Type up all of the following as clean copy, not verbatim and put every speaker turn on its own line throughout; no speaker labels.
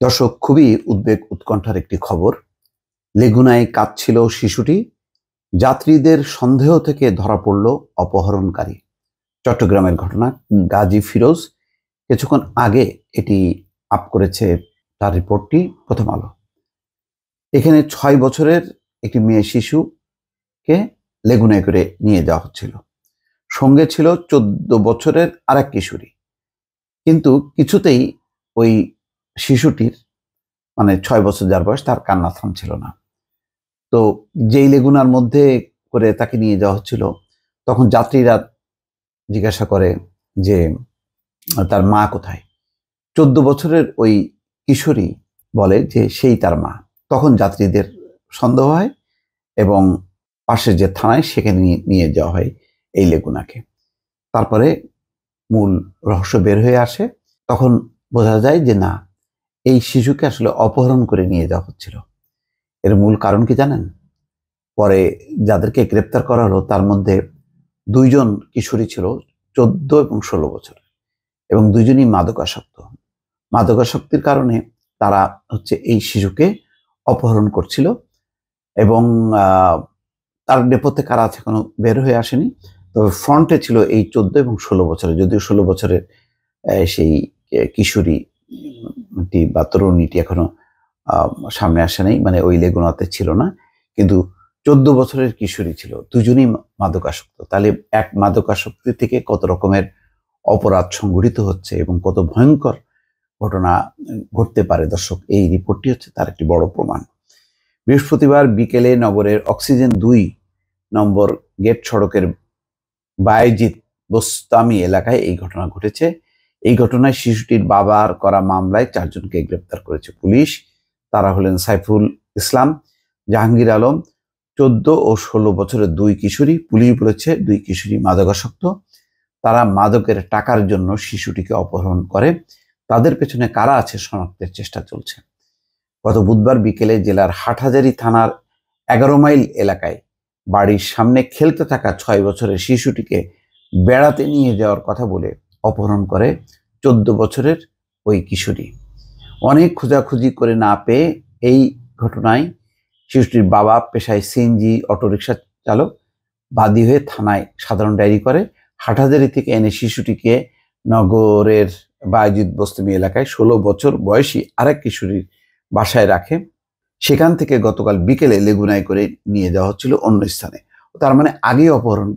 দর্শক, খুবই উদ্বেগ উৎকণ্ঠার একটি খবর। লেগুনায় কাঁদছিল শিশুটি। যাত্রীদের সন্দেহ থেকে ধরা পড়ল অপহরণকারী। চট্টগ্রামের ঘটনা। গাজী ফিরোজ কিছুক্ষণ আগে এটি আপ করেছে তার রিপোর্টটি প্রথম আলো। এখানে 6 বছরের একটি মেয়ে শিশুকে লেগুনায় করে নিয়ে যাওয়া হচ্ছিল। সঙ্গে ছিল 14 বছরের আরেক কিশোরী। কিন্তু কিছুতেই ওই শিশুটির মানে 6 বছর যার বয়স, তার কান্না থামছিল না। তো যেই লেগুনার মধ্যে করে তাকে নিয়ে যাওয়া হচ্ছিল, তখন যাত্রীরা জিজ্ঞাসা করে যে তার মা কোথায়। 14 বছরের ওই কিশোরী বলে যে সেই তার মা। তখন যাত্রীদের সন্দেহ হয় এবং পাশে যে থানায় সেখানে নিয়ে যাওয়া হয় এই লেগুনাকে। তারপরে মূল রহস্য বের হয়ে আসে। তখন বোঝা যায় যে না, এই শিশুকে আসলে অপহরণ করে নিয়ে যাওয়া হচ্ছিল। এর মূল কারণ কি জানেন? পরে যাদেরকে গ্রেপ্তার করা হলো তার মধ্যে 2 জন কিশোরী ছিল 14 এবং 16 বছর, এবং 2 জনই মাদকাসক্ত। মাদকাসক্তির কারণে তারা এই শিশুকে অপহরণ করছিল এবং তার নেপথ্যে কারা আছে এখনো বের হয়ে আসেনি। তবে ফ্রন্টে ছিল এই 14 এবং 16 বছরের, যদিও 16 বছরের সেই কিশোরীটি বা তরুণীটি এখনো সামনে আসে নাই, মানে ওই লেগুনাতে ছিল না। কিন্তু 14 বছরের কিশোরী ছিল, দুজনই মাদকাসক্ত। তাহলে এক মাদকাসক্তি থেকে কত রকমের অপরাধ সংঘটিত হচ্ছে এবং কত ভয়ঙ্কর ঘটনা ঘটতে পারে দর্শক, এই রিপোর্টটি হচ্ছে তার একটি বড় প্রমাণ। বৃহস্পতিবার বিকেলে নগরের অক্সিজেন 2 নম্বর গেট সড়কের বায়েজিদ বোস্তামি এলাকায় এই ঘটনা ঘটেছে। এই ঘটনায় শিশুটির বাবার করা মামলায় 4 জনকে গ্রেপ্তার করেছে পুলিশ। তারা হলেন সাইফুল ইসলাম, জাহাঙ্গীর আলম, 14 ও 16 বছরের 2 কিশোরী। পুলিশ বলেছে 2 কিশোরী মাদকাসক্ত। তারা মাদকের টাকার জন্য শিশুটিকে অপহরণ করে। তাদের পেছনে কারা আছে শনাক্তের চেষ্টা চলছে। গত বুধবার বিকেলে জেলার হাটহাজারী থানার 11 মাইল এলাকায় বাড়ির সামনে খেলতে থাকা 6 বছরের শিশুটিকে বেড়াতে নিয়ে যাওয়ার কথা বলে অপহরণ করে 14 বছরের ওই কিশোরী। অনেক খোঁজাখুঁজি করে না পেয়ে এই ঘটনায় শিশুটির বাবা, পেশায় সিএনজি অটোরিকশা চালক, বাদী হয়ে থানায় সাধারণ ডায়েরি করে। হাটহাজারী থেকে এনে শিশুটিকে নগরের বায়েজিদ বোস্তামি এলাকায় 16 বছর বয়সী আরেক কিশোরীর বাসায় রাখে। সেখান থেকে গতকাল বিকেলে লেগুনায় করে নিয়ে যাওয়া হচ্ছিল অন্য স্থানে। তার মানে আগেই অপহরণ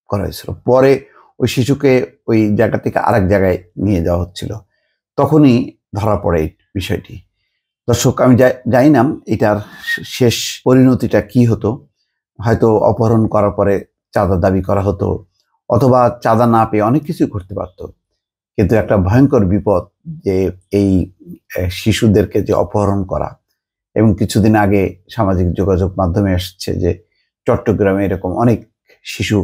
করা হয়েছিল, পরে ওই শিশুকে ওই জায়গা থেকে আরেক জায়গায় নিয়ে যাওয়া হচ্ছিল। তখনই ধরা পড়ে এই বিষয়টি। দর্শক, আমি জানি না এটার শেষ পরিণতিটা কি হতো। হয়তো অপহরণ করার পরে চাঁদা দাবি করা হতো, অথবা চাঁদা না পেয়ে অনেক কিছু ঘটতে পারত। কিন্তু একটা ভয়ঙ্কর বিপদ যে এই শিশুদেরকে যে অপহরণ করা। এবং কিছুদিন আগে সামাজিক যোগাযোগ মাধ্যমে আসছে যে চট্টগ্রামে এরকম অনেক শিশু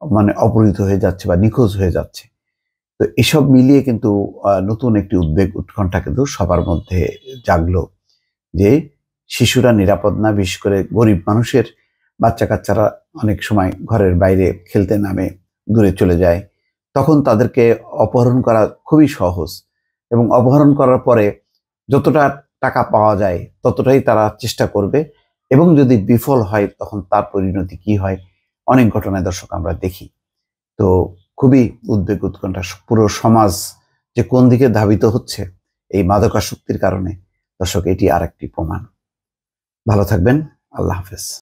মানে অপহৃত হয়ে যাচ্ছে বা নিখোঁজ হয়ে যাচ্ছে। তো এসব মিলিয়ে কিন্তু নতুন একটি উদ্বেগ উৎকণ্ঠা কিন্তু সবার মধ্যে জাগলো যে শিশুরা নিরাপদ না। বিশেষ করে গরিব মানুষের বাচ্চা কাচ্চারা অনেক সময় ঘরের বাইরে খেলতে নামে, দূরে চলে যায়। তখন তাদেরকে অপহরণ করা খুবই সহজ, এবং অপহরণ করার পরে যতটা টাকা পাওয়া যায় ততটাই তারা চেষ্টা করবে, এবং যদি বিফল হয় তখন তার পরিণতি কি হয় অনেক ঘটনায় দর্শক আমরা দেখি। তো খুবই উদ্বেগ উৎকণ্ঠা, পুরো সমাজ যে কোন দিকে ধাবিত হচ্ছে এই মাদকাসক্তির কারণে। দর্শক, এটি আরেকটি প্রমাণ। ভালো থাকবেন। আল্লাহ হাফেজ।